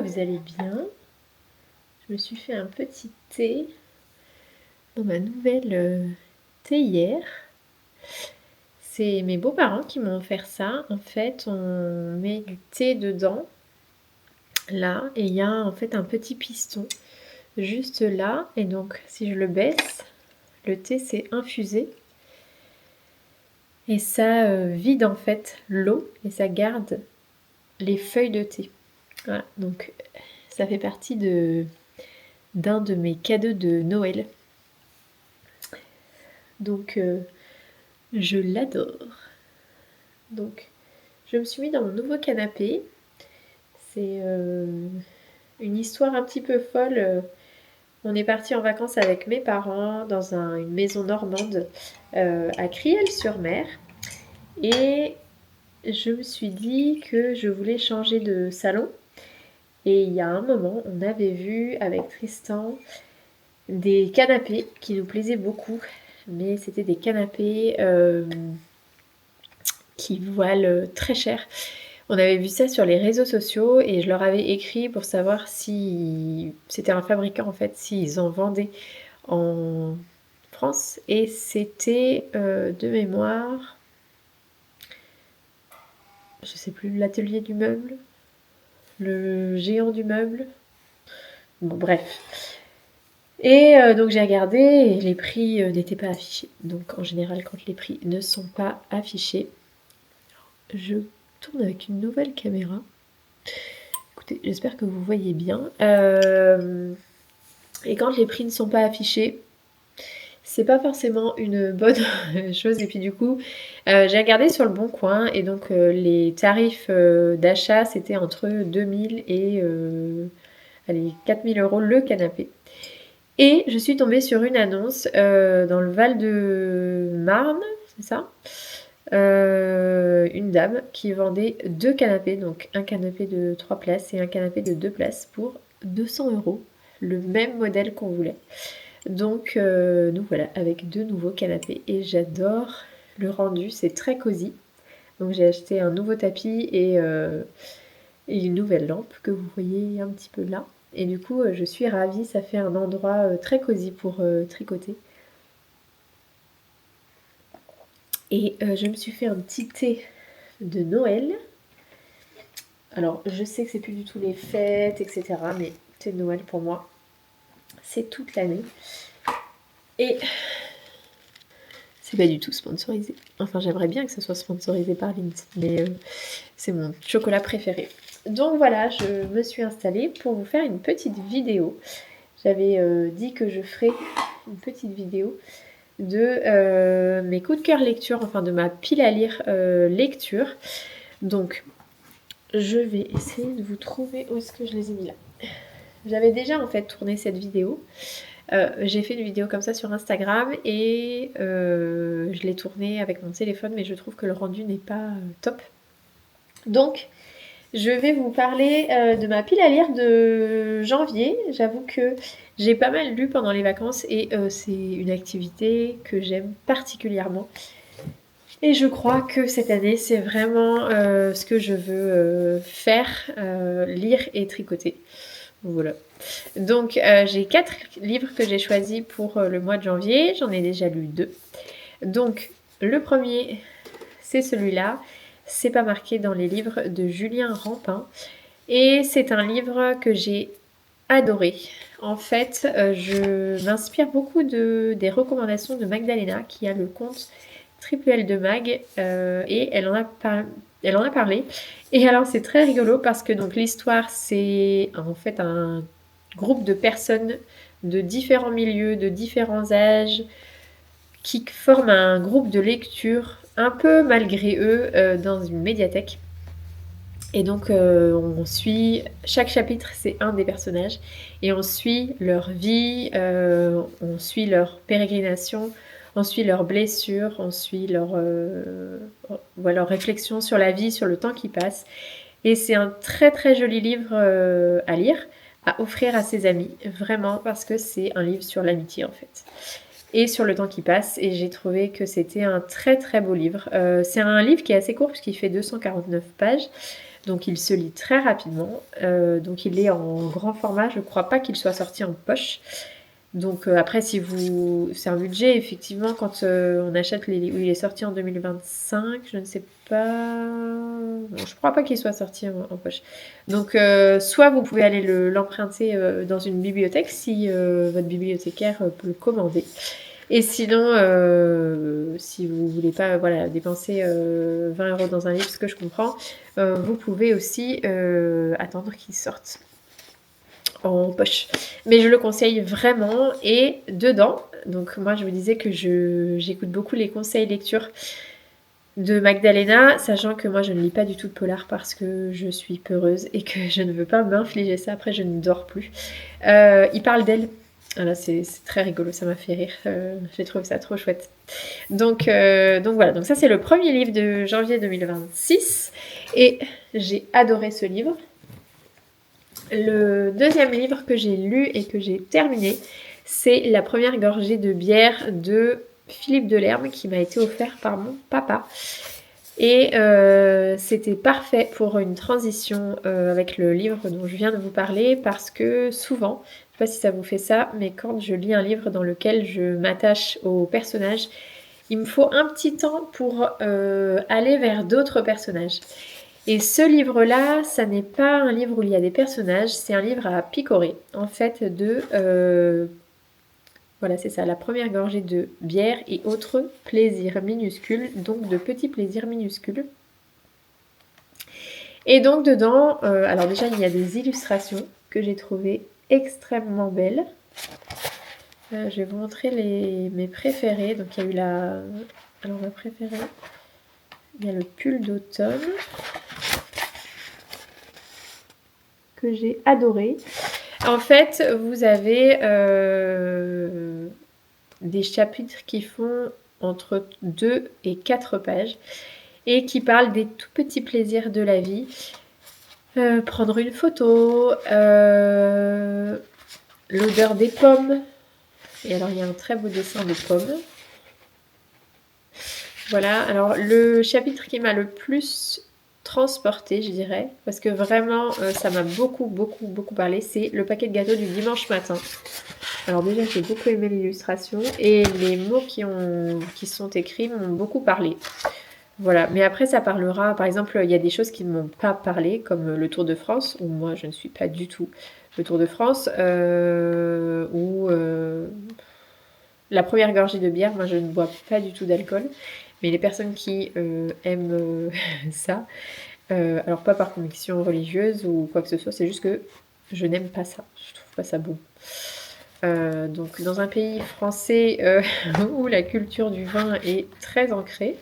vous allez bien. Je me suis fait un petit thé dans ma nouvelle théière. C'est mes beaux-parents qui m'ont offert ça. En fait, on met du thé dedans, là, et il y a en fait un petit piston juste là. Et donc, si je le baisse, le thé s'est infusé. Et ça vide en fait l'eau et ça garde les feuilles de thé. Voilà, donc ça fait partie d'un de mes cadeaux de Noël. Donc je l'adore. Donc je me suis mis dans mon nouveau canapé. C'est une histoire un petit peu folle. On est parti en vacances avec mes parents dans une maison normande à Criel-sur-Mer. Et je me suis dit que je voulais changer de salon. Et il y a un moment, on avait vu avec Tristan des canapés qui nous plaisaient beaucoup. Mais c'était des canapés qui valent très cher. On avait vu ça sur les réseaux sociaux et je leur avais écrit pour savoir si c'était un fabricant en fait, s'ils en vendaient en France. Et c'était de mémoire, je sais plus, l'atelier du meuble, le géant du meuble. Bon, bref. Et donc j'ai regardé et les prix n'étaient pas affichés. Donc en général, quand les prix ne sont pas affichés, je tourne avec une nouvelle caméra. Écoutez, j'espère que vous voyez bien. Et quand les prix ne sont pas affichés, c'est pas forcément une bonne chose. Et puis du coup, j'ai regardé sur le Bon Coin et donc les tarifs d'achat, c'était entre 2000 et 4000 € le canapé. Et je suis tombée sur une annonce dans le Val-de-Marne, c'est ça, une dame qui vendait 2 canapés, donc un canapé de 3 places et un canapé de 2 places pour 200 €, le même modèle qu'on voulait. Donc nous voilà avec 2 nouveaux canapés et j'adore le rendu, c'est très cosy. Donc j'ai acheté un nouveau tapis et une nouvelle lampe que vous voyez un petit peu là. Et du coup je suis ravie, ça fait un endroit très cosy pour tricoter. Et je me suis fait un petit thé de Noël. Alors je sais que c'est plus du tout les fêtes, etc. Mais thé de Noël pour moi, c'est toute l'année. Et c'est pas du tout sponsorisé. Enfin, j'aimerais bien que ça soit sponsorisé par Lindt, mais c'est mon chocolat préféré. Donc voilà, je me suis installée pour vous faire une petite vidéo. J'avais dit que je ferais une petite vidéo de mes coups de cœur lecture, enfin de ma pile à lire lecture. Donc, je vais essayer de vous trouver où est-ce que je les ai mis là. J'avais déjà en fait tourné cette vidéo. J'ai fait une vidéo comme ça sur Instagram et je l'ai tournée avec mon téléphone, mais je trouve que le rendu n'est pas top. Donc, je vais vous parler de ma pile à lire de janvier. J'avoue que j'ai pas mal lu pendant les vacances et c'est une activité que j'aime particulièrement. Et je crois que cette année, c'est vraiment ce que je veux faire, lire et tricoter. Voilà. Donc, j'ai 4 livres que j'ai choisis pour le mois de janvier. J'en ai déjà lu 2. Donc, le premier, c'est celui-là. C'est pas marqué dans les livres de Julien Rampin. Et c'est un livre que j'ai adoré. En fait, je m'inspire beaucoup des recommandations de Magdalena, qui a le compte Triple L de Mag, et elle en a parlé. Et alors, c'est très rigolo parce que donc l'histoire, c'est en fait un groupe de personnes de différents milieux, de différents âges, qui forment un groupe de lecture un peu malgré eux dans une médiathèque. Et donc on suit, chaque chapitre c'est un des personnages et on suit leur vie, on suit leur pérégrination, on suit leurs blessures, on suit leur réflexion sur la vie, sur le temps qui passe. Et c'est un très très joli livre à lire, à offrir à ses amis, vraiment, parce que c'est un livre sur l'amitié en fait. Et sur le temps qui passe, et j'ai trouvé que c'était un très très beau livre. C'est un livre qui est assez court puisqu'il fait 249 pages. Donc il se lit très rapidement. Donc il est en grand format. Je ne crois pas qu'il soit sorti en poche. Donc après, si vous... C'est un budget, effectivement, quand on achète les... Oui, il est sorti en 2025, je ne sais pas... Bon, je ne crois pas qu'il soit sorti en poche. Donc soit vous pouvez aller l'emprunter dans une bibliothèque, si votre bibliothécaire peut le commander. Et sinon, si vous voulez pas voilà, dépenser 20 € dans un livre, ce que je comprends, vous pouvez aussi attendre qu'il sorte en poche. Mais je le conseille vraiment. Et dedans, donc moi je vous disais que j'écoute beaucoup les conseils lecture de Magdalena, sachant que moi je ne lis pas du tout de polar parce que je suis peureuse et que je ne veux pas m'infliger ça, après je ne dors plus. Il parle d'elle. Voilà, c'est très rigolo, ça m'a fait rire. J'ai trouvé ça trop chouette. Donc voilà, donc ça c'est le premier livre de janvier 2026 et j'ai adoré ce livre. Le deuxième livre que j'ai lu et que j'ai terminé, c'est La première gorgée de bière de Philippe Delerme qui m'a été offert par mon papa. Et c'était parfait pour une transition avec le livre dont je viens de vous parler parce que souvent, je ne sais pas si ça vous fait ça, mais quand je lis un livre dans lequel je m'attache au personnage, il me faut un petit temps pour aller vers d'autres personnages. Et ce livre-là, ça n'est pas un livre où il y a des personnages, c'est un livre à picorer, en fait, voilà, c'est ça, la première gorgée de bière et autres plaisirs minuscules, donc de petits plaisirs minuscules. Et donc dedans, alors déjà, il y a des illustrations que j'ai trouvées extrêmement belles. Je vais vous montrer mes préférés. Donc il y a eu alors ma préférée, il y a le pull d'automne que j'ai adoré. En fait, vous avez des chapitres qui font entre 2 et 4 pages et qui parlent des tout petits plaisirs de la vie. Prendre une photo, l'odeur des pommes. Et alors, il y a un très beau dessin de pommes. Voilà, alors le chapitre qui m'a le plus transporté, je dirais, parce que vraiment, ça m'a beaucoup parlé, c'est le paquet de gâteaux du dimanche matin. Alors déjà, j'ai beaucoup aimé l'illustration et les mots qui sont écrits m'ont beaucoup parlé. Voilà, mais après ça parlera, par exemple, il y a des choses qui ne m'ont pas parlé, comme le Tour de France, où moi je ne suis pas du tout le Tour de France, ou la première gorgée de bière, moi je ne bois pas du tout d'alcool, mais les personnes qui aiment ça, alors pas par conviction religieuse ou quoi que ce soit, c'est juste que je n'aime pas ça, je trouve pas ça bon. Donc dans un pays français où la culture du vin est très ancrée,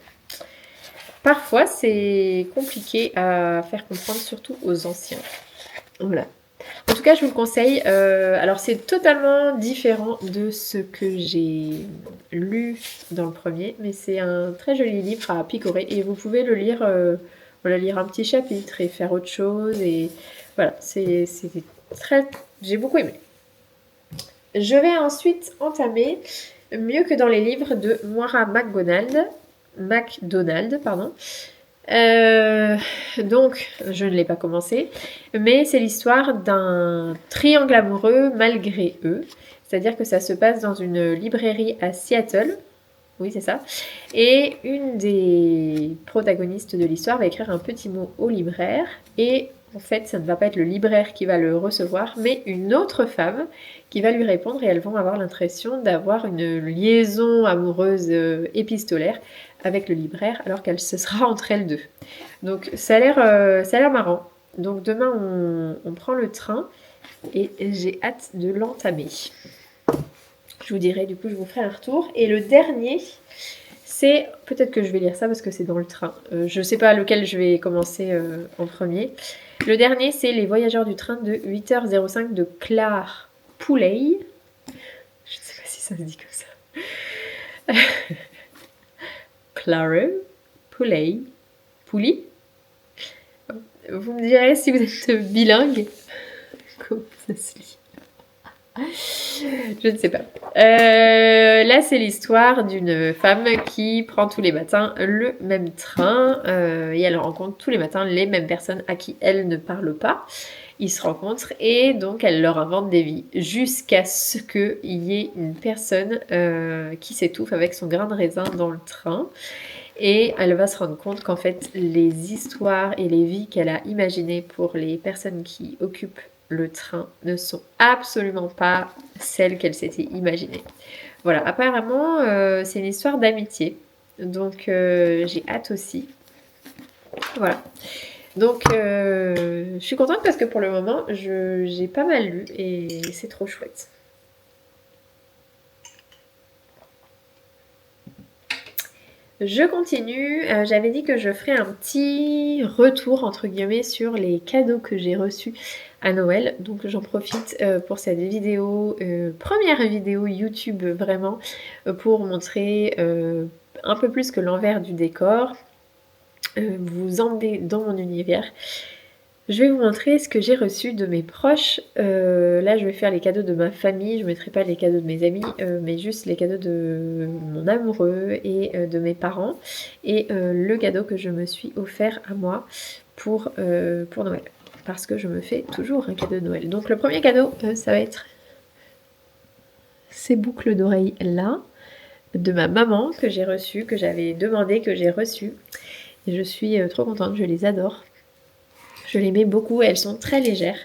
parfois c'est compliqué à faire comprendre, surtout aux anciens. Voilà. En tout cas, je vous le conseille. Alors c'est totalement différent de ce que j'ai lu dans le premier, mais c'est un très joli livre à picorer et vous pouvez le lire, voilà, lire un petit chapitre et faire autre chose. Et voilà, c'est très... J'ai beaucoup aimé. Je vais ensuite entamer Mieux que dans les livres de Moira MacDonald. Donc, je ne l'ai pas commencé, mais c'est l'histoire d'un triangle amoureux malgré eux. C'est-à-dire que ça se passe dans une librairie à Seattle. Oui, c'est ça. Et une des protagonistes de l'histoire va écrire un petit mot au libraire. Et en fait, ça ne va pas être le libraire qui va le recevoir, mais une autre femme qui va lui répondre. Et elles vont avoir l'impression d'avoir une liaison amoureuse épistolaire avec le libraire, alors qu'elle se sera entre elles deux. Donc ça a l'air marrant. Donc demain, on prend le train et j'ai hâte de l'entamer. Je vous dirai, du coup, je vous ferai un retour. Et le dernier, c'est... Peut-être que je vais lire ça parce que c'est dans le train. Je ne sais pas lequel je vais commencer en premier. Le dernier, c'est Les Voyageurs du train de 8h05 de Clare Poulet. Je ne sais pas si ça se dit comme ça. Clare Poulet. Poulet. Vous me direz si vous êtes bilingue. Comment ça se lit? Je ne sais pas. Là, c'est l'histoire d'une femme qui prend tous les matins le même train et elle rencontre tous les matins les mêmes personnes à qui elle ne parle pas. Ils se rencontrent et donc elle leur invente des vies jusqu'à ce qu'il y ait une personne qui s'étouffe avec son grain de raisin dans le train. Et elle va se rendre compte qu'en fait, les histoires et les vies qu'elle a imaginées pour les personnes qui occupent le train ne sont absolument pas celles qu'elle s'était imaginées. Voilà, apparemment, c'est une histoire d'amitié. Donc, j'ai hâte aussi. Voilà. Donc, je suis contente parce que pour le moment, j'ai pas mal lu et c'est trop chouette. Je continue. J'avais dit que je ferais un petit retour, entre guillemets, sur les cadeaux que j'ai reçus à Noël. Donc j'en profite pour cette vidéo, première vidéo YouTube vraiment, pour montrer un peu plus que l'envers du décor, vous emmener dans mon univers. Je vais vous montrer ce que j'ai reçu de mes proches. Là, je vais faire les cadeaux de ma famille. Je ne mettrai pas les cadeaux de mes amis, mais juste les cadeaux de mon amoureux et de mes parents. Et le cadeau que je me suis offert à moi pour Noël. Parce que je me fais toujours un cadeau de Noël. Donc le premier cadeau, ça va être ces boucles d'oreilles là, de ma maman que j'ai reçues, que j'avais demandé, que j'ai reçues. Et je suis trop contente, je les adore. Je les mets beaucoup, elles sont très légères.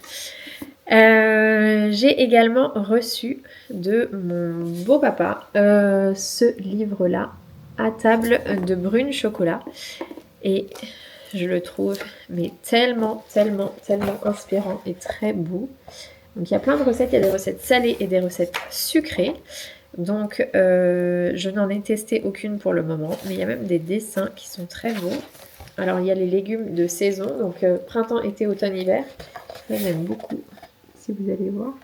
J'ai également reçu de mon beau papa ce livre-là, À table de Brune Chocolat. Et je le trouve mais tellement inspirant et très beau. Donc il y a plein de recettes, il y a des recettes salées et des recettes sucrées. Donc je n'en ai testé aucune pour le moment, mais il y a même des dessins qui sont très beaux. Alors, il y a les légumes de saison, donc printemps, été, automne, hiver. Ça, j'aime beaucoup, si vous allez voir.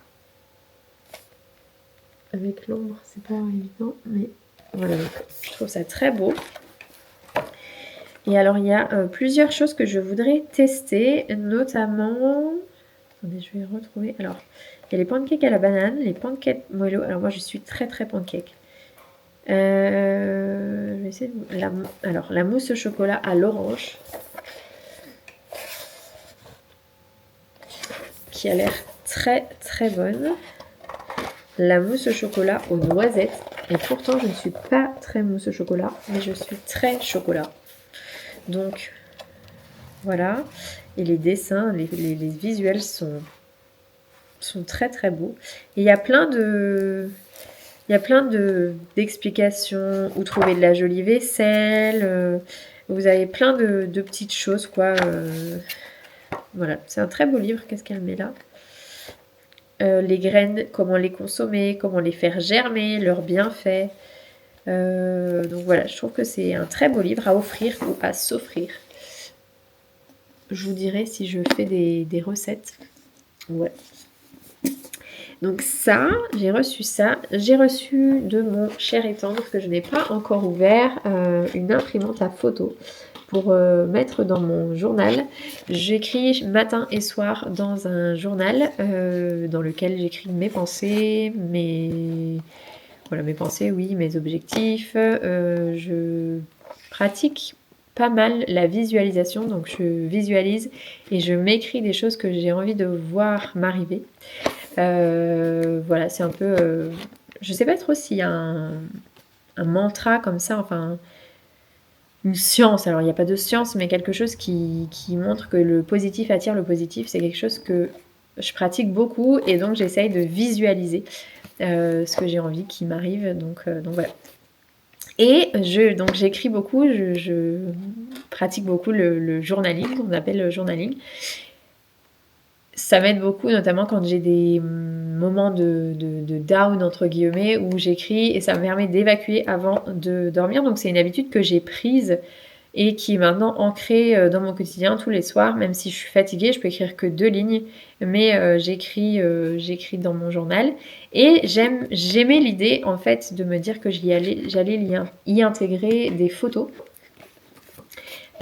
Avec l'ombre, c'est pas évident, mais voilà, donc, je trouve ça très beau. Et alors, il y a plusieurs choses que je voudrais tester, notamment... Attendez, je vais retrouver... Alors, il y a les pancakes à la banane, les pancakes moello. Alors, moi, je suis très pancake. Je vais essayer de... Alors, la mousse au chocolat à l'orange. Qui a l'air très bonne. La mousse au chocolat aux noisettes. Et pourtant, je ne suis pas très mousse au chocolat, mais je suis très chocolat. Donc, voilà. Et les dessins, les visuels sont très beaux. Et il y a plein d'explications où trouver de la jolie vaisselle. Vous avez plein de petites choses, quoi. Voilà, c'est un très beau livre. Qu'est-ce qu'elle met là ? Les graines, comment les consommer, comment les faire germer, leurs bienfaits. Donc voilà, je trouve que c'est un très beau livre à offrir ou à s'offrir. Je vous dirai si je fais des recettes. Ouais. Donc ça, j'ai reçu ça. J'ai reçu de mon cher et tendre, que je n'ai pas encore ouvert, une imprimante à photos pour mettre dans mon journal. J'écris matin et soir dans un journal dans lequel j'écris mes pensées, mes pensées, oui, mes objectifs. Je pratique pas mal la visualisation, donc je visualise et je m'écris des choses que j'ai envie de voir m'arriver. Voilà, c'est un peu... je sais pas trop s'il y a un mantra comme ça, enfin... une science, alors il n'y a pas de science, mais quelque chose qui montre que le positif attire le positif. C'est quelque chose que je pratique beaucoup et donc j'essaye de visualiser ce que j'ai envie qui m'arrive. Donc voilà. Et donc j'écris beaucoup, je pratique beaucoup le journaling, qu'on appelle le journaling. Ça m'aide beaucoup, notamment quand j'ai des moments de down, entre guillemets, où j'écris et ça me permet d'évacuer avant de dormir. Donc c'est une habitude que j'ai prise et qui est maintenant ancrée dans mon quotidien tous les soirs. Même si je suis fatiguée, je peux écrire que 2 lignes, mais j'écris dans mon journal. Et j'aimais l'idée, en fait, de me dire que j'allais y intégrer des photos.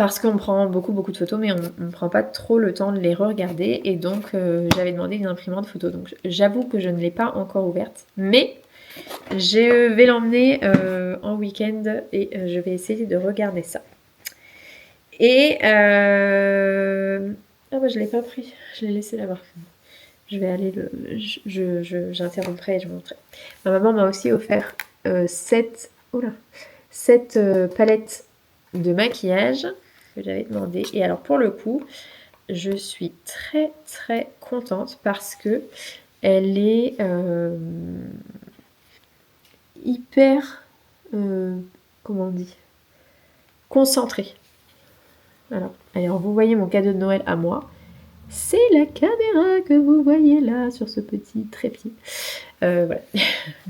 parce qu'on prend beaucoup de photos, mais on ne prend pas trop le temps de les re-regarder. Et donc, j'avais demandé une imprimante photo. Donc, j'avoue que je ne l'ai pas encore ouverte. Mais je vais l'emmener en week-end et je vais essayer de regarder ça. Et... Ah bah, je ne l'ai pas pris. Je l'ai laissé là-bas. Je vais aller j'interromprai et je vous montrerai. Ma maman m'a aussi offert 7 palettes de maquillage que j'avais demandé. Et alors pour le coup, je suis très très contente parce que elle est hyper comment on dit, concentrée. Alors vous voyez mon cadeau de Noël à moi. C'est la caméra que vous voyez là sur ce petit trépied. Voilà,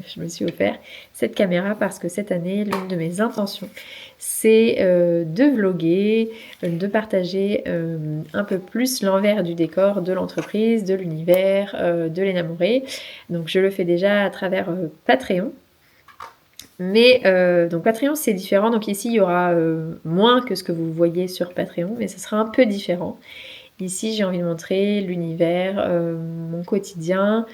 je me suis offert cette caméra parce que cette année, l'une de mes intentions, c'est de vlogger, de partager un peu plus l'envers du décor de l'entreprise, de l'univers, de l'Énamorée. Donc je le fais déjà à travers Patreon. Mais donc Patreon c'est différent, donc ici il y aura moins que ce que vous voyez sur Patreon, mais ce sera un peu différent. Ici, j'ai envie de montrer l'univers, mon quotidien,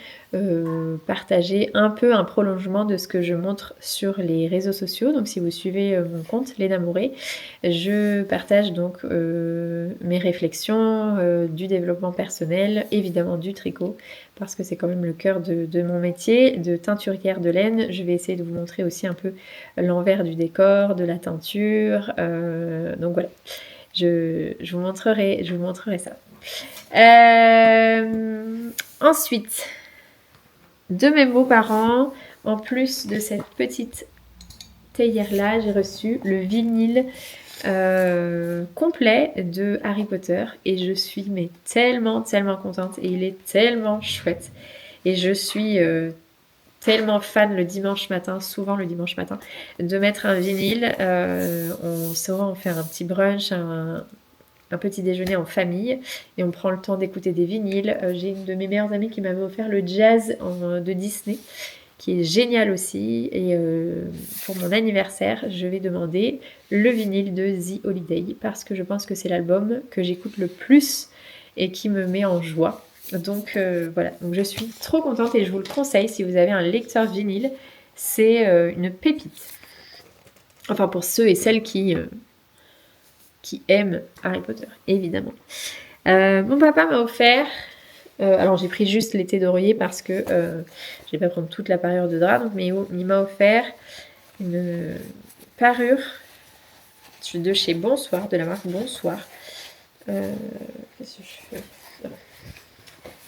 partager un peu un prolongement de ce que je montre sur les réseaux sociaux. Donc, si vous suivez mon compte, l'Énamorée, je partage donc mes réflexions, du développement personnel, évidemment du tricot, parce que c'est quand même le cœur de mon métier, de teinturière de laine. Je vais essayer de vous montrer aussi un peu l'envers du décor, de la teinture. Donc voilà. Je vous montrerai ça. Ensuite, de mes beaux-parents, en plus de cette petite théière-là, j'ai reçu le vinyle complet de Harry Potter. Et je suis mais tellement contente. Et il est tellement chouette. Et je suis... tellement fan le dimanche matin, souvent le dimanche matin, de mettre un vinyle. On saura en faire un petit brunch, un petit déjeuner en famille et on prend le temps d'écouter des vinyles. J'ai une de mes meilleures amies qui m'avait offert le jazz de Disney qui est génial aussi et pour mon anniversaire je vais demander le vinyle de The Holiday parce que je pense que c'est l'album que j'écoute le plus et qui me met en joie. Donc voilà, donc je suis trop contente et je vous le conseille si vous avez un lecteur vinyle, c'est une pépite. Enfin pour ceux et celles qui aiment Harry Potter, évidemment. Mon papa m'a offert... alors j'ai pris juste l'été d'oreiller parce que je vais pas prendre toute la parure de drap, donc, mais il m'a offert une parure de chez Bonsoir, de la marque Bonsoir. Qu'est-ce que je fais ?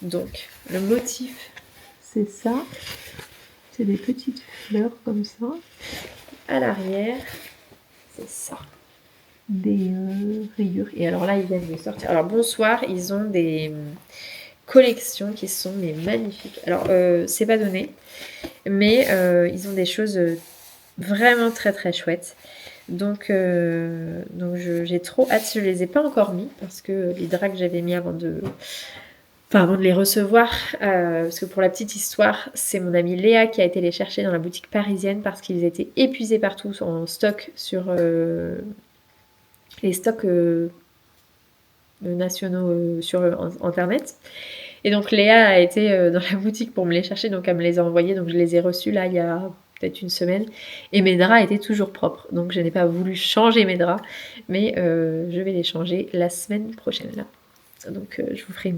Donc, le motif, c'est ça. C'est des petites fleurs comme ça. À l'arrière, c'est ça. Des rayures. Et alors là, ils viennent de sortir. Alors, Bonsoir, ils ont des collections qui sont mais magnifiques. Alors, c'est pas donné, mais ils ont des choses vraiment très très chouettes. Donc j'ai trop hâte. Je les ai pas encore mis parce que les draps que j'avais mis avant de les recevoir, parce que pour la petite histoire, c'est mon amie Léa qui a été les chercher dans la boutique parisienne parce qu'ils étaient épuisés partout en stock sur les stocks nationaux sur internet. Et donc Léa a été dans la boutique pour me les chercher, donc elle me les a envoyés, donc je les ai reçus là il y a peut-être une semaine, et mes draps étaient toujours propres, donc je n'ai pas voulu changer mes draps, mais je vais les changer la semaine prochaine là. Donc je vous ferai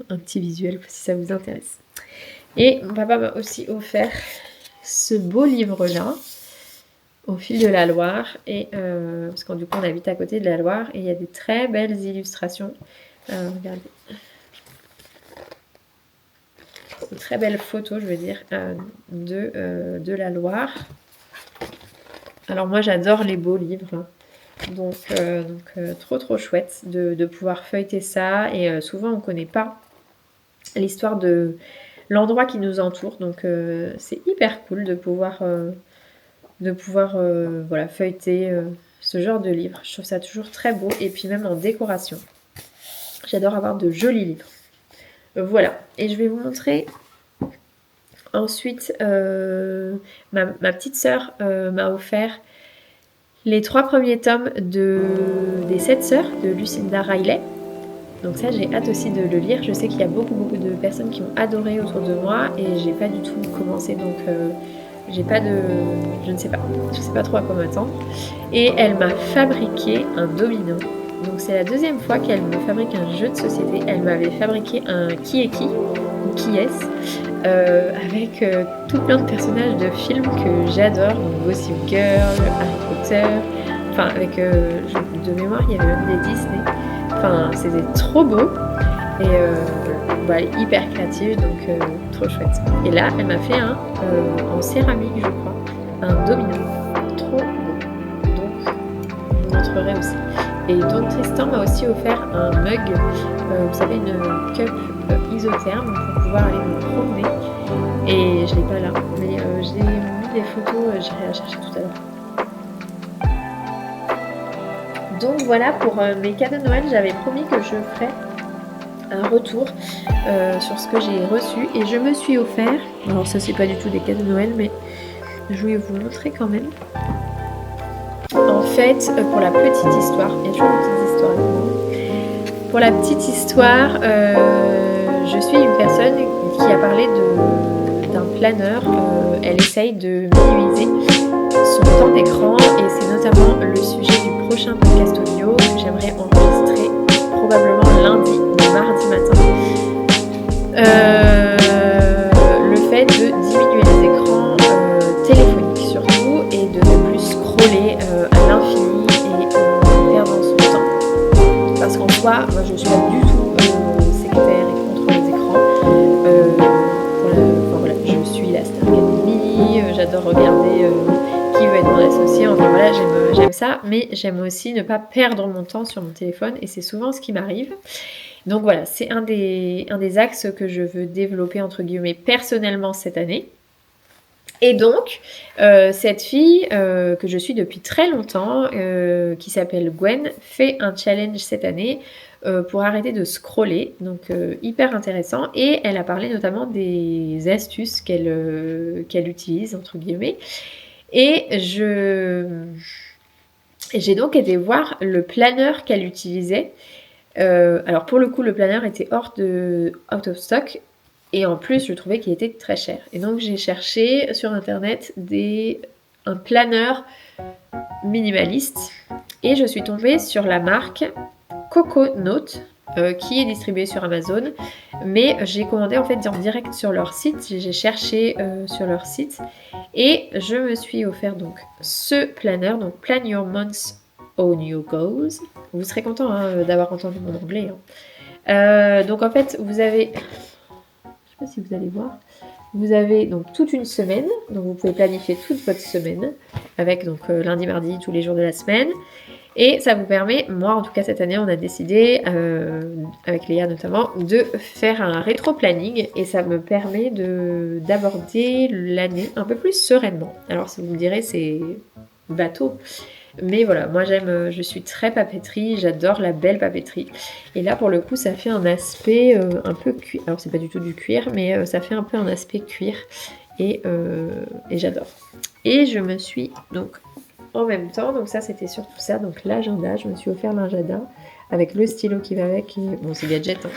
un petit visuel si ça vous intéresse. Et mon papa m'a aussi offert ce beau livre là, Au fil de la Loire, et parce que du coup on habite à côté de la Loire, et il y a des très belles illustrations. Regardez. Une très belle photo, je veux dire, de la Loire. Alors moi j'adore les beaux livres, donc trop chouette de pouvoir feuilleter ça, et souvent on ne connaît pas l'histoire de l'endroit qui nous entoure, donc c'est hyper cool de pouvoir voilà, feuilleter ce genre de livre. Je trouve ça toujours très beau, et puis même en décoration. J'adore avoir de jolis livres. Voilà, et je vais vous montrer... Ensuite, ma petite sœur m'a offert les 3 premiers tomes des 7 sœurs de Lucinda Riley. Donc ça, j'ai hâte aussi de le lire. Je sais qu'il y a beaucoup de personnes qui ont adoré autour de moi et j'ai pas du tout commencé, donc j'ai pas de... Je ne sais pas. Je sais pas trop à quoi m'attendre. Et elle m'a fabriqué un domino. Donc c'est la deuxième fois qu'elle me fabrique un jeu de société. Elle m'avait fabriqué un qui est qui, ou qui est-ce, avec tout plein de personnages de films que j'adore. Donc Gossip Girl, Harry Potter, enfin avec de mémoire il y avait même des Disney. Enfin c'était trop beau et elle est hyper créative, donc trop chouette. Et là elle m'a fait un en céramique, je crois, un domino. Trop beau. Donc je vous montrerai aussi. Et donc Tristan m'a aussi offert un mug, vous savez, une cup isotherme pour pouvoir aller me promener. Et je l'ai pas là, mais j'ai mis des photos, j'irai la chercher tout à l'heure. Donc voilà pour mes cadeaux de Noël. J'avais promis que je ferais un retour sur ce que j'ai reçu et je me suis offert, alors ça c'est pas du tout des cadeaux de Noël, mais je voulais vous montrer quand même. En fait, pour la petite histoire, il y a toujours une petite histoire. Pour la petite histoire, je suis une personne qui a parlé d'un planeur. Elle essaye de minimiser son temps d'écran et c'est notamment le sujet du prochain podcast audio que j'aimerais enregistrer probablement lundi ou mardi matin. Le fait de diminuer les écrans téléphoniques surtout et de ne plus scroller à l'infini et perdre son temps. Parce qu'en soi, moi je suis pas du tout sectaire et contre les écrans. Voilà, je suis la Star Academy, j'adore regarder qui veut être mon associé, enfin voilà, j'aime ça, mais j'aime aussi ne pas perdre mon temps sur mon téléphone et c'est souvent ce qui m'arrive. Donc voilà, c'est un des axes que je veux développer entre guillemets personnellement cette année. Et donc, cette fille que je suis depuis très longtemps, qui s'appelle Gwen, fait un challenge cette année pour arrêter de scroller, donc hyper intéressant. Et elle a parlé notamment des astuces qu'elle utilise, entre guillemets. Et j'ai donc été voir le planeur qu'elle utilisait. Alors pour le coup, le planeur était out of stock. Et en plus, je trouvais qu'il était très cher. Et donc, j'ai cherché sur Internet un planeur minimaliste. Et je suis tombée sur la marque Coco Note, qui est distribuée sur Amazon. Mais j'ai commandé en fait en direct sur leur site. J'ai cherché sur leur site. Et je me suis offert donc ce planeur. Donc, Plan Your Months on Your Goals. Vous serez content d'avoir entendu mon anglais. Donc, en fait, vous avez... si vous allez voir, vous avez donc toute une semaine, donc vous pouvez planifier toute votre semaine avec donc lundi, mardi, tous les jours de la semaine, et ça vous permet, moi en tout cas cette année on a décidé avec Léa notamment de faire un rétro-planning et ça me permet d'aborder l'année un peu plus sereinement. Alors si vous me direz c'est bateau, mais voilà, moi je suis très papeterie, j'adore la belle papeterie. Et là pour le coup ça fait un aspect un peu cuir. Alors c'est pas du tout du cuir, mais ça fait un peu un aspect cuir. Et j'adore. Et je me suis donc en même temps, donc ça c'était surtout ça, donc l'agenda, je me suis offert l'agenda avec le stylo qui va avec. Bon c'est gadget, hein,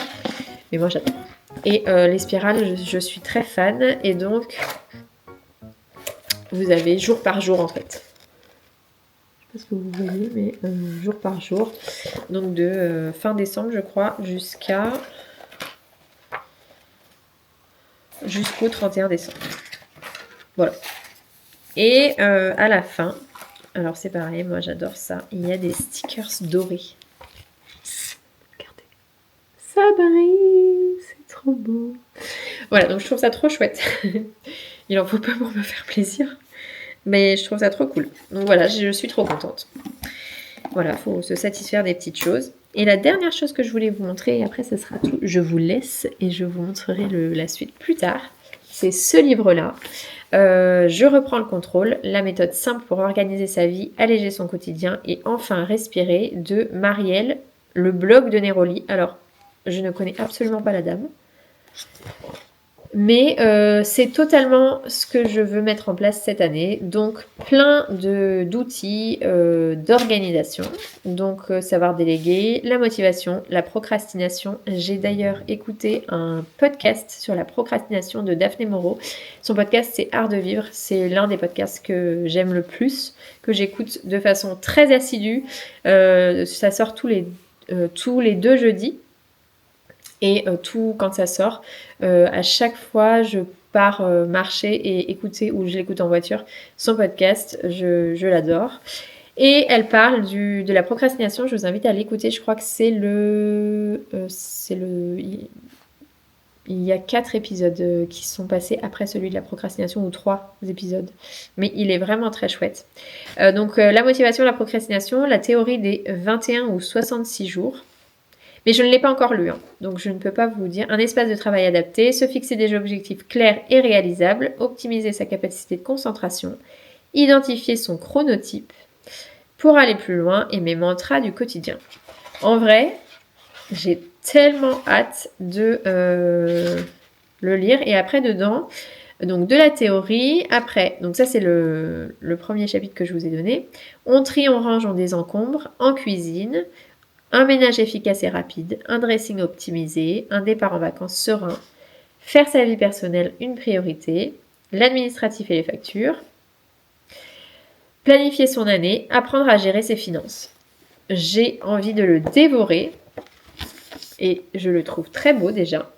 mais moi j'adore. Et les spirales, je suis très fan. Et donc vous avez jour par jour en fait. Ce que vous voyez, mais jour par jour, donc de fin décembre je crois jusqu'au 31 décembre. Voilà. Et à la fin, alors c'est pareil, moi j'adore ça, il y a des stickers dorés. Regardez, ça brille, c'est trop beau. Voilà, donc je trouve ça trop chouette. Il en faut pas pour me faire plaisir. Mais je trouve ça trop cool. Donc voilà, je suis trop contente. Voilà, il faut se satisfaire des petites choses. Et la dernière chose que je voulais vous montrer, et après ce sera tout, je vous laisse et je vous montrerai la suite plus tard. C'est ce livre-là. Je reprends le contrôle, la méthode simple pour organiser sa vie, alléger son quotidien et enfin respirer de Marielle, le blog de Neroli. Alors, je ne connais absolument pas la dame. Mais c'est totalement ce que je veux mettre en place cette année. Donc plein d'outils d'organisation. Donc savoir déléguer, la motivation, la procrastination. J'ai d'ailleurs écouté un podcast sur la procrastination de Daphné Moreau. Son podcast, c'est Art de vivre. C'est l'un des podcasts que j'aime le plus, que j'écoute de façon très assidue. Ça sort tous les 2 jeudis. Et tout quand ça sort, à chaque fois je pars marcher et écouter, ou je l'écoute en voiture, son podcast, je l'adore. Et elle parle de la procrastination, je vous invite à l'écouter, je crois que il y a 4 épisodes qui sont passés après celui de la procrastination, ou 3 épisodes. Mais il est vraiment très chouette. Donc la motivation, la procrastination, la théorie des 21 ou 66 jours. Mais je ne l'ai pas encore lu, donc je ne peux pas vous dire. Un espace de travail adapté, se fixer des objectifs clairs et réalisables, optimiser sa capacité de concentration, identifier son chronotype pour aller plus loin et mes mantras du quotidien. En vrai, j'ai tellement hâte de le lire. Et après, dedans, donc de la théorie. Après, donc ça c'est le premier chapitre que je vous ai donné. On trie, on range, on désencombre en cuisine. Un ménage efficace et rapide, un dressing optimisé, un départ en vacances serein, faire sa vie personnelle une priorité, l'administratif et les factures, planifier son année, apprendre à gérer ses finances. J'ai envie de le dévorer et je le trouve très beau déjà.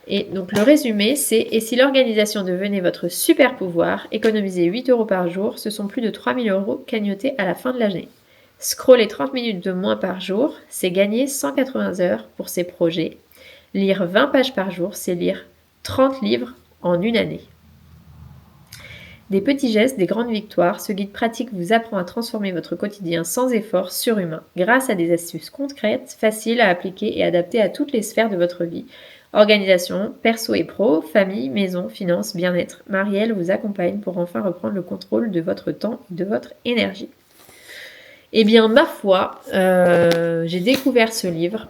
Et donc le résumé, c'est « Et si l'organisation devenait votre super pouvoir, économiser 8 € par jour, ce sont plus de 3 000 € cagnotés à la fin de l'année. Scroller 30 minutes de moins par jour, c'est gagner 180 heures pour ses projets. Lire 20 pages par jour, c'est lire 30 livres en une année. Des petits gestes, des grandes victoires, ce guide pratique vous apprend à transformer votre quotidien sans effort surhumain, grâce à des astuces concrètes, faciles à appliquer et adaptées à toutes les sphères de votre vie. Organisation, perso et pro, famille, maison, finances, bien-être. Marielle vous accompagne pour enfin reprendre le contrôle de votre temps et de votre énergie. » Eh bien, ma foi, j'ai découvert ce livre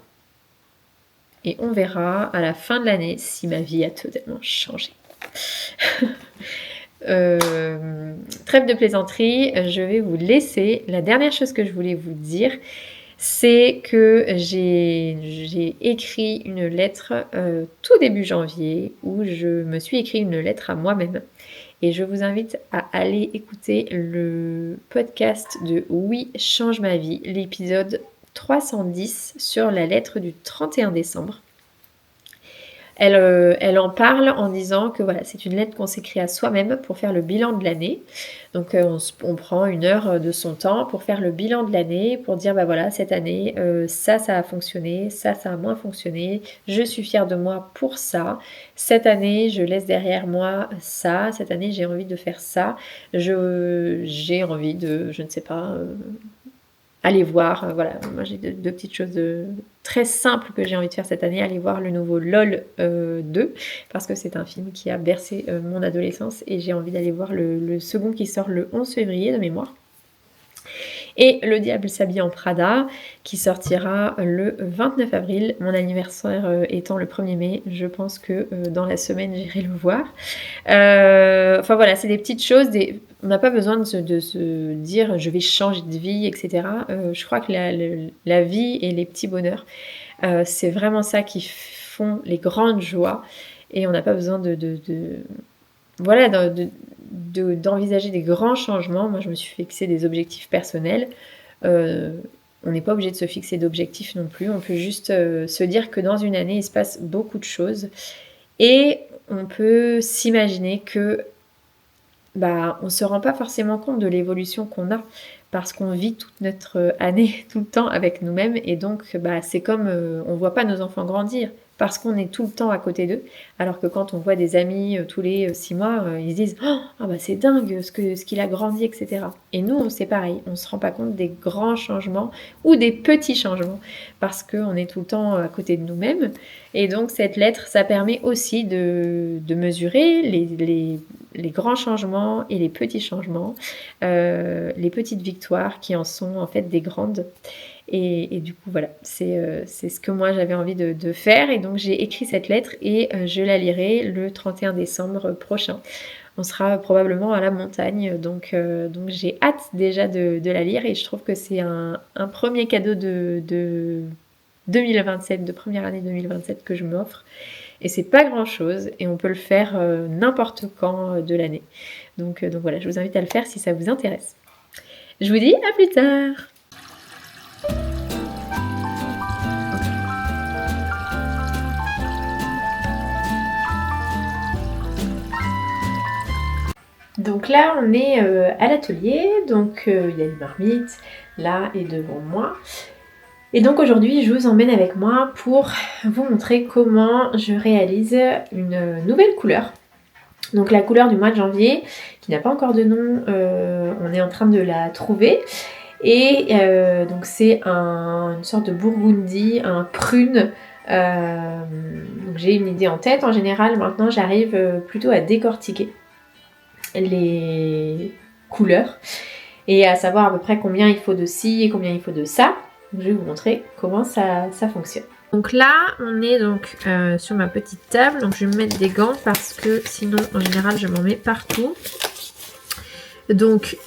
et on verra à la fin de l'année si ma vie a totalement changé. Trêve de plaisanterie, je vais vous laisser. La dernière chose que je voulais vous dire, c'est que j'ai écrit une lettre tout début janvier, où je me suis écrit une lettre à moi-même. Et je vous invite à aller écouter le podcast de Oui, change ma vie, l'épisode 310 sur la lettre du 31 décembre. Elle en parle en disant que voilà, c'est une lettre qu'on s'écrit à soi-même pour faire le bilan de l'année. Donc on prend 1 heure de son temps pour faire le bilan de l'année, pour dire bah voilà, cette année, ça a fonctionné, ça a moins fonctionné, je suis fière de moi pour ça. Cette année, je laisse derrière moi ça, cette année j'ai envie de faire ça, j'ai envie de, je ne sais pas, aller voir, voilà, moi j'ai deux petites choses très simples que j'ai envie de faire cette année. Aller voir le nouveau LOL 2, parce que c'est un film qui a bercé mon adolescence, et j'ai envie d'aller voir le second qui sort le 11 février de mémoire. Et Le Diable s'habille en Prada, qui sortira le 29 avril, mon anniversaire étant le 1er mai. Je pense que dans la semaine, j'irai le voir. Enfin voilà, c'est des petites choses, on n'a pas besoin de se dire je vais changer de vie, etc. Je crois que la vie et les petits bonheurs, c'est vraiment ça qui font les grandes joies, et on n'a pas besoin d'envisager des grands changements. Moi, je me suis fixé des objectifs personnels. On n'est pas obligé de se fixer d'objectifs non plus. On peut juste se dire que dans une année, il se passe beaucoup de choses. Et on peut s'imaginer que on ne se rend pas forcément compte de l'évolution qu'on a, parce qu'on vit toute notre année tout le temps avec nous-mêmes, et donc c'est comme on ne voit pas nos enfants grandir parce qu'on est tout le temps à côté d'eux, alors que quand on voit des amis tous les 6 mois, ils se disent c'est dingue ce qu'il a grandi, etc. Et nous, c'est pareil, on ne se rend pas compte des grands changements ou des petits changements, parce qu'on est tout le temps à côté de nous-mêmes. Et donc cette lettre, ça permet aussi de mesurer les grands changements et les petits changements, les petites victoires qui en sont en fait des grandes. Et du coup voilà, c'est ce que moi j'avais envie de faire, et donc j'ai écrit cette lettre et je la lirai le 31 décembre prochain. On sera probablement à la montagne, donc j'ai hâte déjà de la lire, et je trouve que c'est un premier cadeau de 2027, de première année 2027 que je m'offre. Et c'est pas grand chose, et on peut le faire n'importe quand de l'année. Donc voilà, je vous invite à le faire si ça vous intéresse. Je vous dis à plus tard. Donc là, on est à l'atelier, donc il y a une marmite là et devant moi. Et donc aujourd'hui, je vous emmène avec moi pour vous montrer comment je réalise une nouvelle couleur. Donc la couleur du mois de janvier, qui n'a pas encore de nom, on est en train de la trouver. Et donc c'est une sorte de burgundy, un prune. Donc j'ai une idée en tête. En général, maintenant, j'arrive plutôt à décortiquer les couleurs et à savoir à peu près combien il faut de ci et combien il faut de ça. Donc, je vais vous montrer comment ça fonctionne. Donc là, on est donc sur ma petite table. Donc je vais me mettre des gants parce que sinon, en général, je m'en mets partout. Donc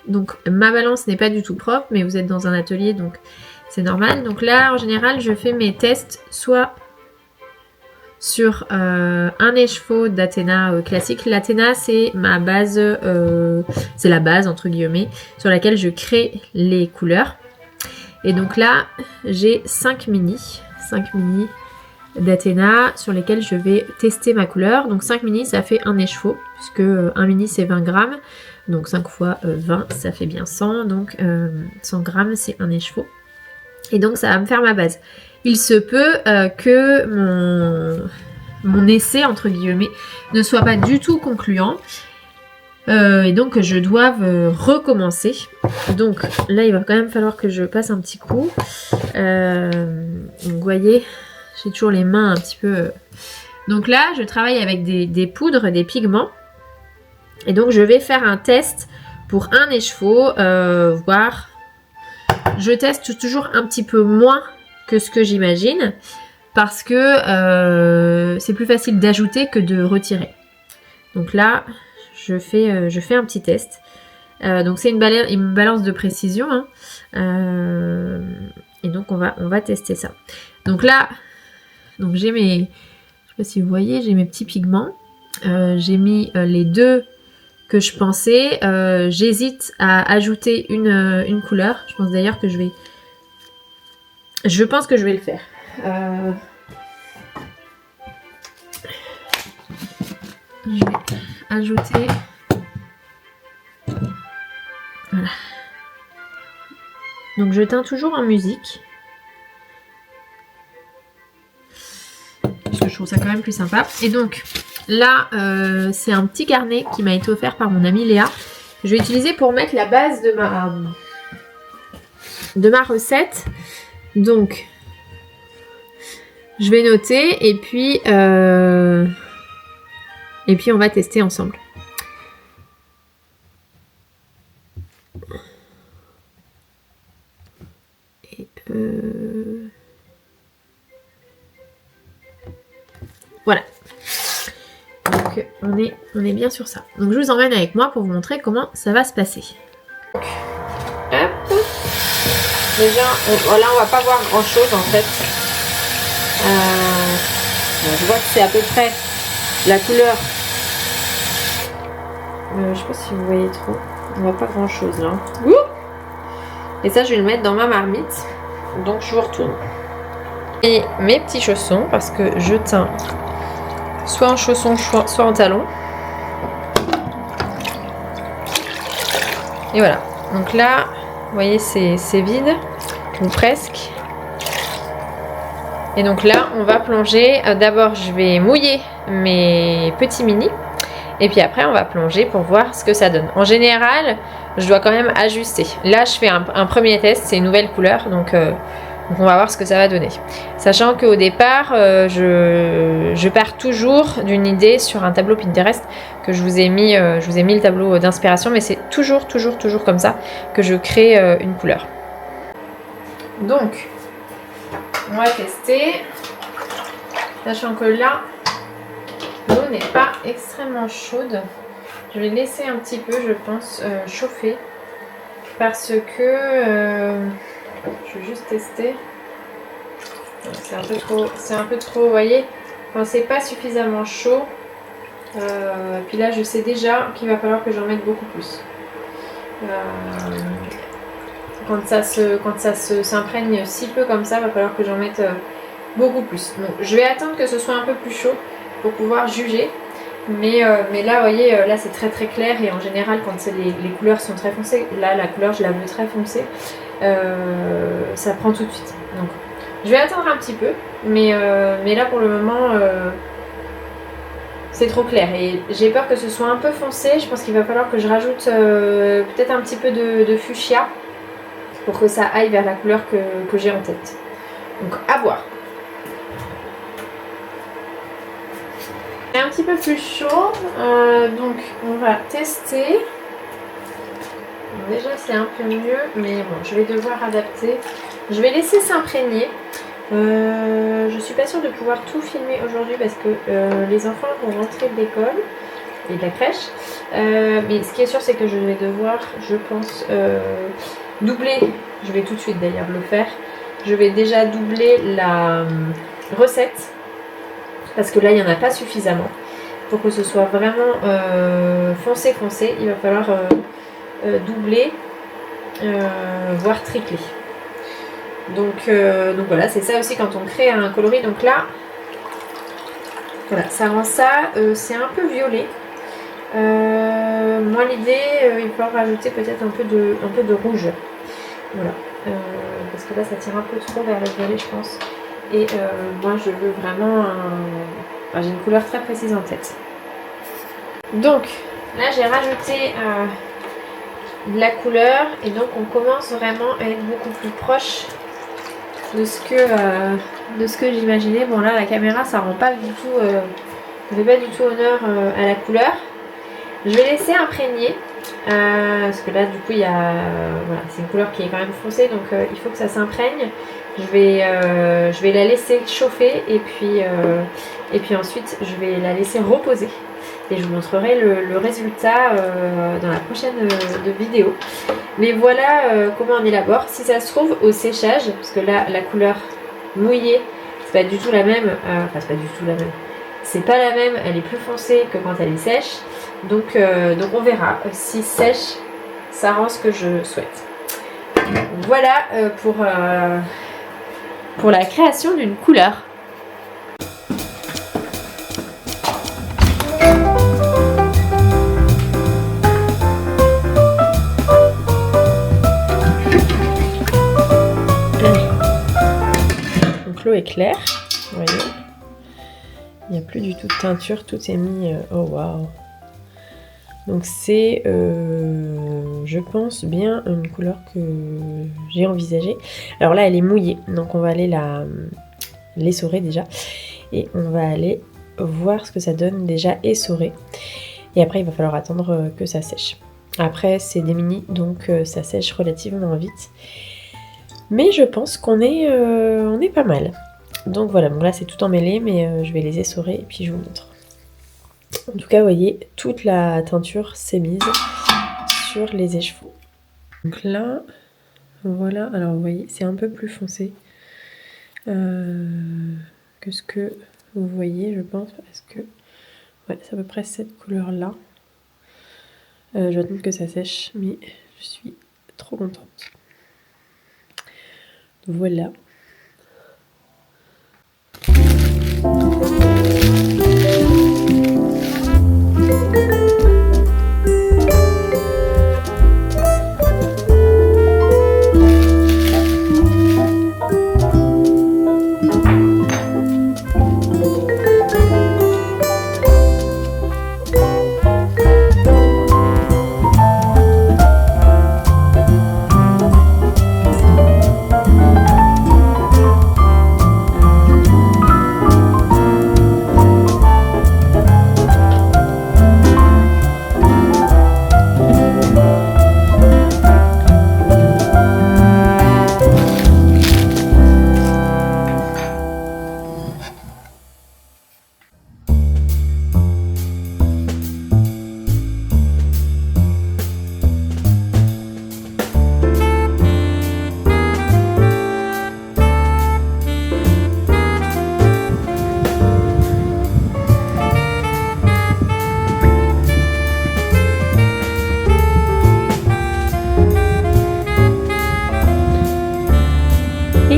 donc ma balance n'est pas du tout propre, mais vous êtes dans un atelier, donc c'est normal. Donc là, en général, je fais mes tests soit sur un écheveau d'Athéna classique. L'Athéna, c'est ma base, c'est la base entre guillemets sur laquelle je crée les couleurs. Et donc là, j'ai 5 mini d'Athéna sur lesquels je vais tester ma couleur. Donc 5 mini, ça fait un écheveau, puisque un mini c'est 20 grammes. Donc 5 fois 20, ça fait bien 100. Donc 100 grammes, c'est un écheveau. Et donc ça va me faire ma base. Il se peut que mon essai, entre guillemets, ne soit pas du tout concluant. Et donc je doive recommencer. Donc là, il va quand même falloir que je passe un petit coup. Donc vous voyez, j'ai toujours les mains un petit peu... Donc là, je travaille avec des poudres, des pigments. Et donc je vais faire un test pour un écheveau, voir... Je teste toujours un petit peu moins que ce que j'imagine, parce que c'est plus facile d'ajouter que de retirer. Donc là, je fais un petit test. Donc c'est une balance de précision, hein. Et donc on va tester ça. Donc là, j'ai mes... Je sais pas si vous voyez, j'ai mes petits pigments. J'ai mis les deux que je pensais. J'hésite à ajouter une couleur. Je pense d'ailleurs que je pense que je vais le faire. Je vais ajouter... Voilà. Donc je teins toujours en musique. Parce que je trouve ça quand même plus sympa. Et donc là, c'est un petit carnet qui m'a été offert par mon amie Léa. Que je vais utiliser pour mettre la base de ma recette. Donc je vais noter et puis on va tester ensemble. Et voilà. Donc on est bien sur ça. Donc je vous emmène avec moi pour vous montrer comment ça va se passer. Hop. Déjà, là on va pas voir grand chose en fait. Je vois que c'est à peu près la couleur. Je sais pas si vous voyez trop. On voit pas grand chose là. Ouh. Et ça, je vais le mettre dans ma marmite. Donc je vous retourne. Et mes petits chaussons, parce que je teins soit en chaussons, soit en talons. Et voilà. Donc là, vous voyez, c'est vide, ou presque. Et donc là, on va plonger. D'abord, je vais mouiller mes petits mini. Et puis après, on va plonger pour voir ce que ça donne. En général, je dois quand même ajuster. Là, je fais un premier test. C'est une nouvelle couleur. Donc on va voir ce que ça va donner. Sachant qu'au départ, je pars toujours d'une idée sur un tableau Pinterest que je vous ai mis le tableau d'inspiration. Mais c'est toujours comme ça que je crée une couleur. Donc, on va tester. Sachant que là, l'eau n'est pas extrêmement chaude. Je vais laisser un petit peu, je pense, chauffer. Parce que... je vais juste tester. C'est un peu trop, vous voyez, quand c'est pas suffisamment chaud. Puis là, je sais déjà qu'il va falloir que j'en mette beaucoup plus. Quand ça s'imprègne si peu comme ça, il va falloir que j'en mette beaucoup plus. Donc, je vais attendre que ce soit un peu plus chaud pour pouvoir juger. Mais là, vous voyez, là c'est très très clair. Et en général, quand les couleurs sont très foncées, là la couleur je la veux très foncée, ça prend tout de suite. Donc, je vais attendre un petit peu. Mais là pour le moment, c'est trop clair. Et j'ai peur que ce soit un peu foncé. Je pense qu'il va falloir que je rajoute peut-être un petit peu de fuchsia pour que ça aille vers la couleur que j'ai en tête. Donc à voir. C'est un petit peu plus chaud, donc on va tester. Bon, déjà c'est un peu mieux, mais bon, je vais devoir adapter. Je vais laisser s'imprégner. Je suis pas sûre de pouvoir tout filmer aujourd'hui parce que les enfants vont rentrer de l'école et de la crèche. Mais ce qui est sûr, c'est que je vais devoir, je pense, doubler. Je vais tout de suite d'ailleurs le faire. Je vais déjà doubler la recette. Parce que là, il n'y en a pas suffisamment. Pour que ce soit vraiment foncé, il va falloir doubler, voire tripler. Donc voilà, c'est ça aussi quand on crée un coloris. Donc là, voilà, ça rend ça, c'est un peu violet. Moi, l'idée, il va falloir rajouter peut-être un peu de rouge. Voilà, parce que là, ça tire un peu trop vers le violet, je pense. Et moi je veux vraiment j'ai une couleur très précise en tête. Donc là j'ai rajouté de la couleur et donc on commence vraiment à être beaucoup plus proche de ce que j'imaginais. Bon là la caméra ça rend pas du tout, ne fait pas du tout honneur à la couleur. Je vais laisser imprégner parce que là du coup il y a voilà, c'est une couleur qui est quand même foncée donc il faut que ça s'imprègne. Je vais la laisser chauffer et puis ensuite je vais la laisser reposer et je vous montrerai le résultat dans la prochaine vidéo. Mais voilà comment on élabore. Si ça se trouve au séchage, parce que là la couleur mouillée c'est pas du tout la même, enfin c'est pas du tout la même, c'est pas la même, elle est plus foncée que quand elle est sèche, donc on verra. Si sèche ça rend ce que je souhaite. Voilà pour la création d'une couleur. Donc l'eau est claire, vous voyez. Il n'y a plus du tout de teinture, tout est mis. Oh waouh! Donc c'est, je pense, bien une couleur que j'ai envisagée. Alors là, elle est mouillée, donc on va aller l'essorer déjà. Et on va aller voir ce que ça donne déjà essoré. Et après, il va falloir attendre que ça sèche. Après, c'est des mini, donc ça sèche relativement vite. Mais je pense qu'on est pas mal. Donc voilà, bon là c'est tout emmêlé, mais je vais les essorer et puis je vous montre. En tout cas, vous voyez, toute la teinture s'est mise sur les écheveaux. Donc là, voilà, alors vous voyez, c'est un peu plus foncé que ce que vous voyez, je pense, parce que ouais, c'est à peu près cette couleur-là. Je vais attendre que ça sèche, mais je suis trop contente. Voilà.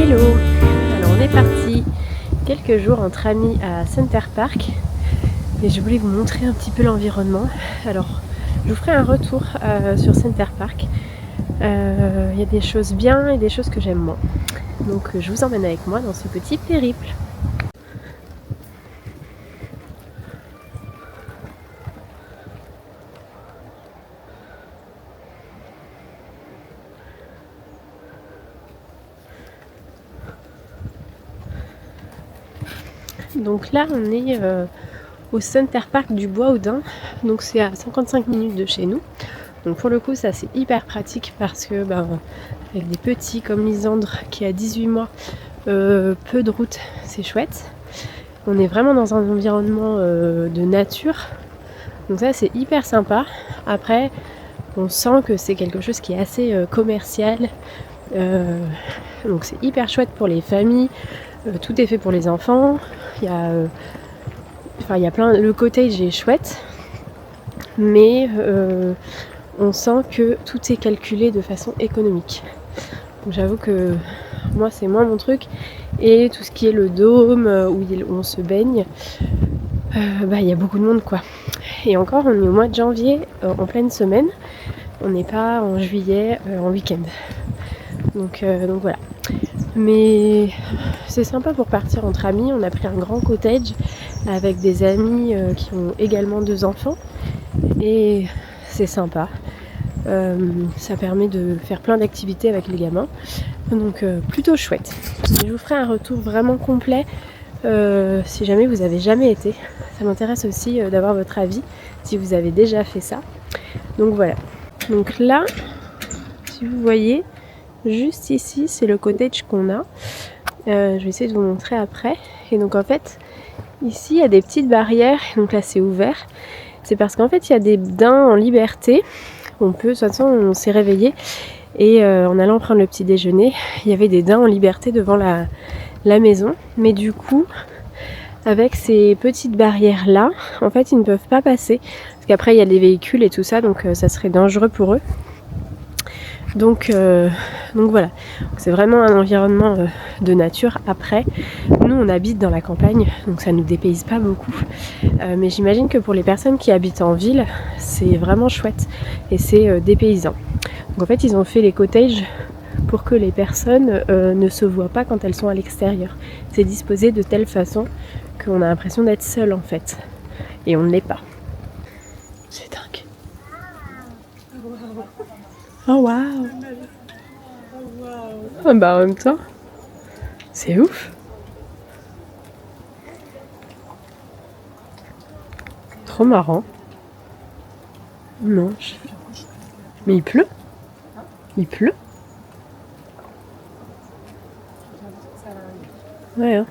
Hello! Alors on est parti quelques jours entre amis à Center Park et je voulais vous montrer un petit peu l'environnement. Alors je vous ferai un retour sur Center Park. Il y a des choses bien et des choses que j'aime moins. Donc je vous emmène avec moi dans ce petit périple. Donc là on est au Center Park du Bois-Audin, donc c'est à 55 minutes de chez nous. Donc pour le coup ça c'est hyper pratique parce que avec des petits comme Lisandre qui a 18 mois, peu de route, c'est chouette. On est vraiment dans un environnement de nature, donc ça c'est hyper sympa. Après on sent que c'est quelque chose qui est assez commercial, donc c'est hyper chouette pour les familles. Tout est fait pour les enfants. Il y a plein. Le cottage est chouette, mais on sent que tout est calculé de façon économique. Donc j'avoue que moi c'est moins mon truc. Et tout ce qui est le dôme où on se baigne, il y a beaucoup de monde quoi. Et encore on est au mois de janvier en pleine semaine. On n'est pas en juillet en week-end. Donc voilà. Mais c'est sympa pour partir entre amis. On a pris un grand cottage avec des amis qui ont également 2 enfants. Et c'est sympa. Ça permet de faire plein d'activités avec les gamins. Donc plutôt chouette. Je vous ferai un retour vraiment complet si jamais vous avez jamais été. Ça m'intéresse aussi d'avoir votre avis si vous avez déjà fait ça. Donc voilà. Donc là, si vous voyez, juste ici, c'est le cottage qu'on a. Je vais essayer de vous montrer après. Et donc en fait, ici, il y a des petites barrières. Donc là, c'est ouvert. C'est parce qu'en fait, il y a des daims en liberté. De toute façon, on s'est réveillé. Et en allant prendre le petit déjeuner, il y avait des daims en liberté devant la maison. Mais du coup, avec ces petites barrières-là, en fait, ils ne peuvent pas passer. Parce qu'après, il y a des véhicules et tout ça. Donc ça serait dangereux pour eux. Donc voilà, c'est vraiment un environnement de nature. Après, nous on habite dans la campagne, donc ça nous dépayse pas beaucoup. Mais j'imagine que pour les personnes qui habitent en ville, c'est vraiment chouette et c'est dépaysant. Donc en fait, ils ont fait les cottages pour que les personnes ne se voient pas quand elles sont à l'extérieur. C'est disposé de telle façon qu'on a l'impression d'être seul en fait. Et on ne l'est pas. C'est dingue. Oh waouh! En même temps, c'est ouf! Trop marrant. Non, mais il pleut? Il pleut? Ouais, hein.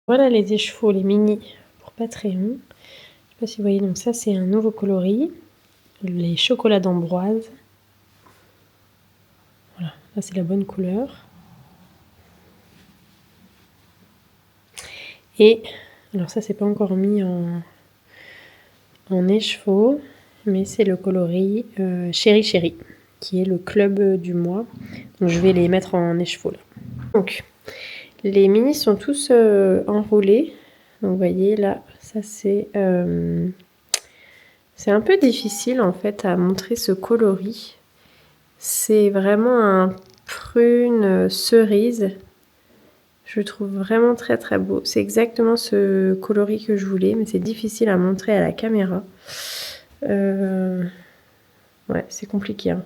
Voilà les échevaux, les mini pour Patreon. Je sais pas si vous voyez, donc ça c'est un nouveau coloris. Les chocolats d'Ambroise. Voilà, ça c'est la bonne couleur. Et alors ça c'est pas encore mis en écheveau, mais c'est le coloris Chéri Chéri, qui est le club du mois. Donc je vais les mettre en écheveau là. Donc les minis sont tous enroulés. Donc vous voyez là, ça c'est un peu difficile en fait à montrer ce coloris. C'est vraiment un prune cerise. Je le trouve vraiment très très beau. C'est exactement ce coloris que je voulais, mais c'est difficile à montrer à la caméra. Ouais, c'est compliqué. Hein.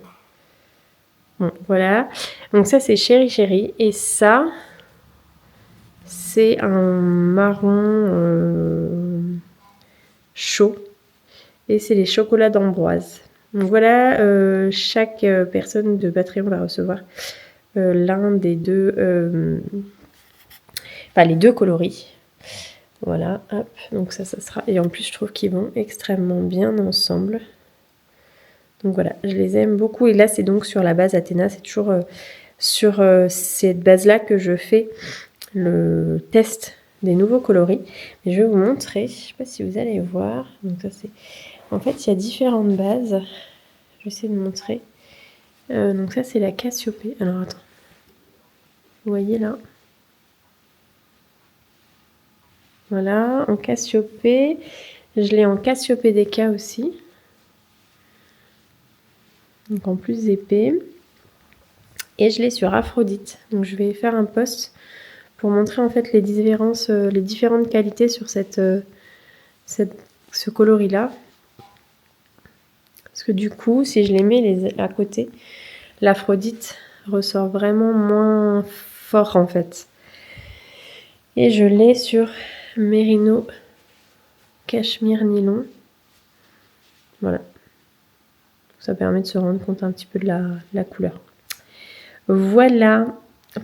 Bon, voilà. Donc ça, c'est Chéri Chéri. Et ça, c'est un marron chaud. Et c'est les chocolats d'Ambroise. Donc voilà, chaque personne de Patreon va recevoir l'un des deux... enfin, les deux coloris. Voilà, hop. Donc ça sera... Et en plus, je trouve qu'ils vont extrêmement bien ensemble. Donc voilà, je les aime beaucoup. Et là, c'est donc sur la base Athéna. C'est toujours sur cette base-là que je fais le test des nouveaux coloris. Mais je vais vous montrer. Je ne sais pas si vous allez voir. Donc ça, c'est... En fait, il y a différentes bases. Je vais essayer de montrer. Donc ça, c'est la Cassiopée. Alors, attends. Vous voyez là? Voilà, en Cassiopée. Je l'ai en Cassiopée DK aussi. Donc en plus épais. Et je l'ai sur Aphrodite. Donc je vais faire un post pour montrer en fait les différences, les différentes qualités sur ce coloris là. Parce que du coup, si je les mets à côté, l'Aphrodite ressort vraiment moins fort en fait. Et je l'ai sur Mérino Cachemire Nylon. Voilà. Ça permet de se rendre compte un petit peu de la couleur. Voilà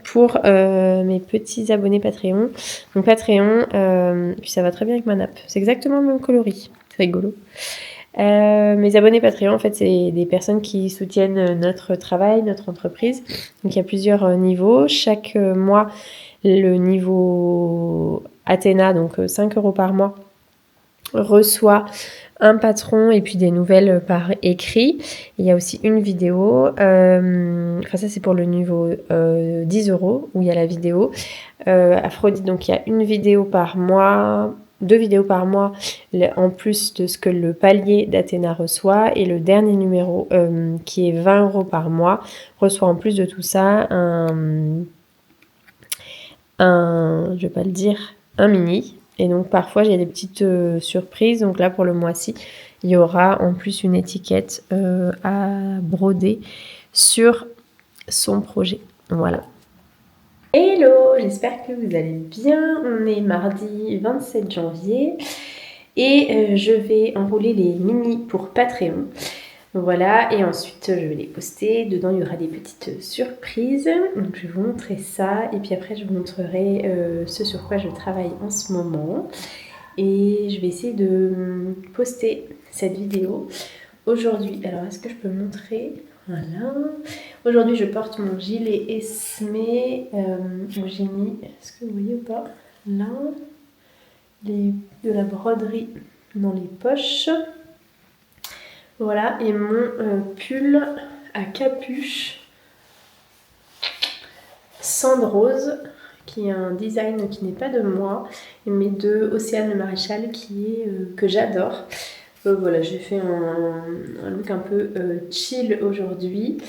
pour mes petits abonnés Patreon. Donc Patreon, puis ça va très bien avec ma nappe. C'est exactement le même coloris. C'est rigolo. Mes abonnés Patreon, en fait, c'est des personnes qui soutiennent notre travail, notre entreprise. Donc il y a plusieurs niveaux. Chaque mois, le niveau Athéna, donc 5 € par mois, reçoit un patron et puis des nouvelles par écrit. Il y a aussi une vidéo. Enfin, ça, c'est pour le niveau 10 € où il y a la vidéo. Aphrodite, donc il y a une vidéo par mois, 2 vidéos par mois, en plus de ce que le palier d'Athéna reçoit. Et le dernier numéro, qui est 20 € par mois, reçoit en plus de tout ça je vais pas le dire, un mini. Et donc parfois j'ai des petites surprises. Donc là pour le mois-ci, il y aura en plus une étiquette à broder sur son projet. Voilà. Hello, j'espère que vous allez bien. On est mardi 27 janvier et je vais enrouler les mini pour Patreon. Voilà, et ensuite je vais les poster. Dedans, il y aura des petites surprises. Donc, je vais vous montrer ça. Et puis après, je vous montrerai ce sur quoi je travaille en ce moment. Et je vais essayer de poster cette vidéo aujourd'hui. Alors, est-ce que je peux montrer? Voilà. Aujourd'hui, je porte mon gilet Esmé. J'ai mis, est-ce que vous voyez ou pas? Là, de la broderie dans les poches. Voilà, et mon pull à capuche Sand Rose, qui est un design qui n'est pas de moi, mais de Océane Maréchal, que j'adore. Voilà, j'ai fait un look un peu chill aujourd'hui.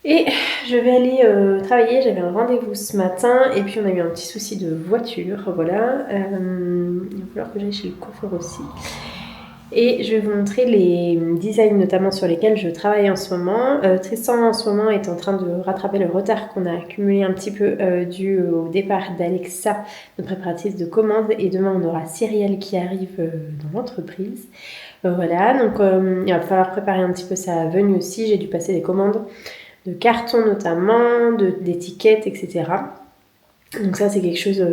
Et je vais aller travailler, j'avais un rendez-vous ce matin, et puis on a eu un petit souci de voiture, voilà. Il va falloir que j'aille chez le coiffeur aussi. Et je vais vous montrer les designs notamment sur lesquels je travaille en ce moment. Tristan en ce moment est en train de rattraper le retard qu'on a accumulé un petit peu dû au départ d'Alexa, notre préparatrice de commande. Et demain on aura Cyrielle qui arrive dans l'entreprise. Voilà, donc il va falloir préparer un petit peu sa venue aussi. J'ai dû passer des commandes de cartons notamment, d'étiquettes, etc. Donc ça c'est quelque chose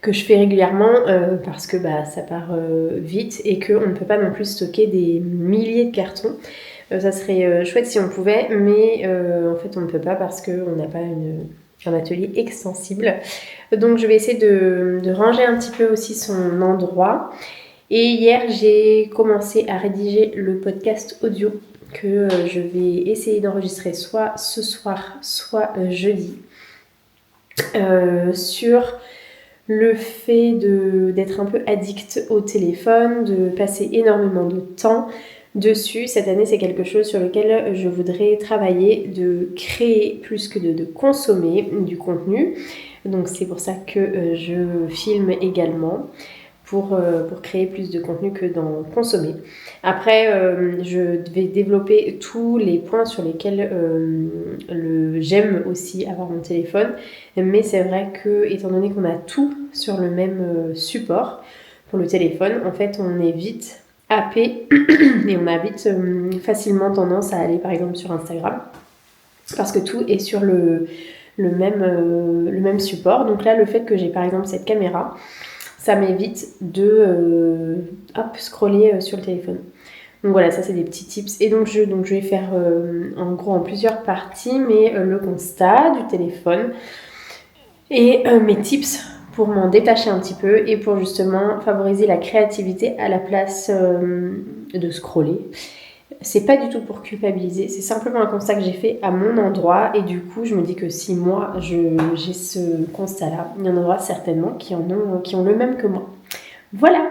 que je fais régulièrement parce que ça part vite et qu'on ne peut pas non plus stocker des milliers de cartons. Ça serait chouette si on pouvait, mais en fait on ne peut pas parce qu'on n'a pas un atelier extensible. Donc je vais essayer de ranger un petit peu aussi son endroit. Et hier j'ai commencé à rédiger le podcast audio que je vais essayer d'enregistrer soit ce soir, soit jeudi. Sur le fait d'être un peu addict au téléphone, de passer énormément de temps dessus. Cette année, c'est quelque chose sur lequel je voudrais travailler, de créer plus que de consommer du contenu. Donc c'est pour ça que je filme également. Pour créer plus de contenu que d'en consommer. Après, je vais développer tous les points sur lesquels j'aime aussi avoir mon téléphone, mais c'est vrai que, étant donné qu'on a tout sur le même support pour le téléphone, en fait, on est vite happé et on a vite facilement tendance à aller, par exemple, sur Instagram, parce que tout est sur le même support. Donc là, le fait que j'ai, par exemple, cette caméra, ça m'évite de scroller sur le téléphone. Donc voilà, ça c'est des petits tips. Et donc je vais faire en gros en plusieurs parties, mais le constat du téléphone et mes tips pour m'en détacher un petit peu et pour justement favoriser la créativité à la place de scroller. C'est pas du tout pour culpabiliser, c'est simplement un constat que j'ai fait à mon endroit et du coup je me dis que si moi j'ai ce constat là, il y en aura certainement qui ont le même que moi. Voilà.